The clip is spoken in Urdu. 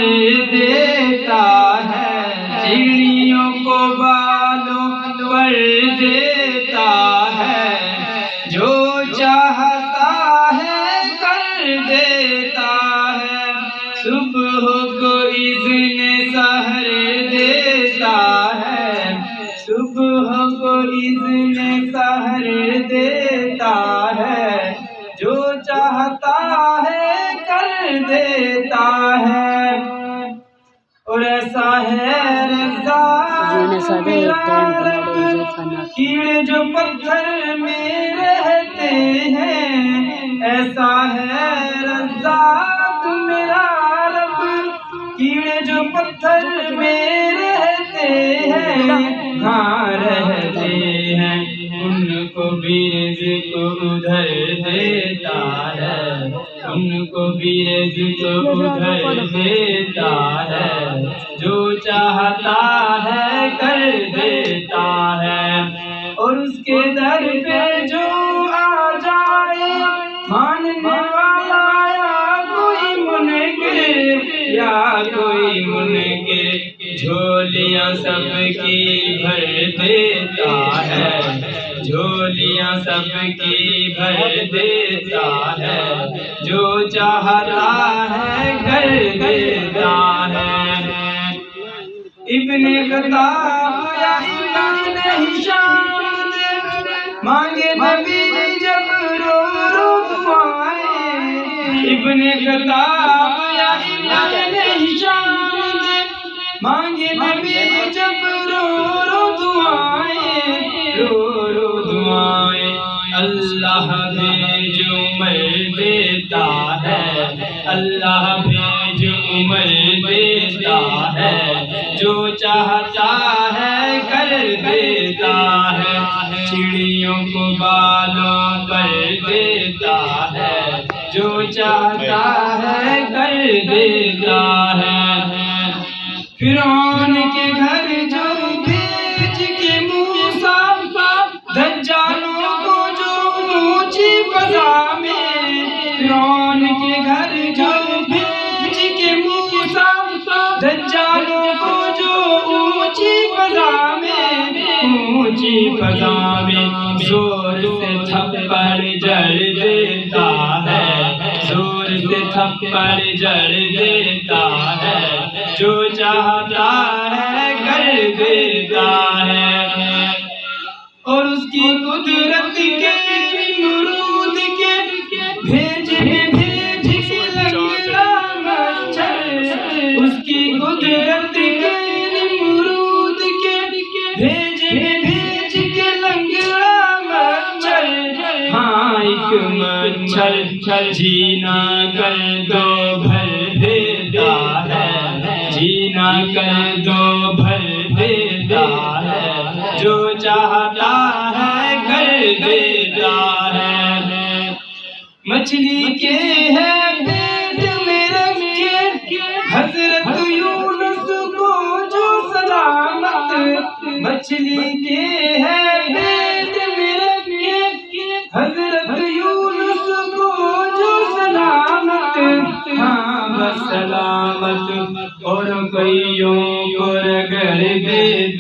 کر دیتا ہے، چڑیوں کو بالوں پر دیتا ہے، جو چاہتا ہے کر دیتا ہے، صبح کو اذن سحر دیتا ہے، صبح کو اذن سحر دیتا ہے، جو چاہتا ہے کر دیتا ہے، اور ایسا ہے رزاق میرا رب، کیڑے جو پتھر میں رہتے ہیں، ایسا ہے رزاق میرا رب، کیڑے جو پتھر میں رہتے ہیں، ہاں رہتے ہیں، ان کو بھی رزق ادھر دیتا ہے، ان کو بھی رزق ادھر دیتا ہے، جو چاہتا ہے کر دیتا ہے، اور اس کے در پہ جو آ جائے، ماننے والا یا کوئی منکر یا کوئی منکر، جھولیاں سب کی بھر دیتا ہے، جھولیاں سب کی بھر دیتا ہے، جو چاہتا ہے کر دیتا ہے۔ ابن خطاب یا ابن ہشام مانگے نبی جب رو رو دعائیں، ابن خطاب یا ابن ہشام مانگے نبی جب رو رو دعائیں، رو رو دعائیں، اللہ بھیج عمر دیتا ہے، اللہ بھیج عمر دیتا ہے، جو چاہتا ہے کر دیتا ہے، چڑیوں کو بالوں پر دیتا ہے، جو چاہتا ہے کر دیتا ہے۔ فرعون کے گھر جو بھیج کے موسیٰ، دجالوں کو جو اونچی فضا میں، فرعون کے گھر جو بھیج کے موسیٰ، دجالوں کو جو اونچی فضا میں، اونچی فضا میں، زور سے تھپڑ جڑ دیتا ہے، زور سے تھپڑ جڑ دیتا ہے، جو چاہتا ہے کر دیتا ہے، اور اس کی قدرت کے نمرود کے بھیج کے لنگڑا مچھر، اس کی قدرت کے نمرود کے بھیج کے لنگڑا مچھر، ہاں ایک مچھر جینا کر دو بھر دیتا ہے، جینا کر دو بھر دیتا ہے، جو چاہتا ہے کر دیتا ہے۔ مچھلی کے ہے پیٹ میں رکھے حضرت یونس کو جو سلامت، مچھلی کے ہے پیٹ میں رکھے حضرت یونس کو جو سلامت، ہاں بس سلامت، اور کئیوں کو رگڑ دیتا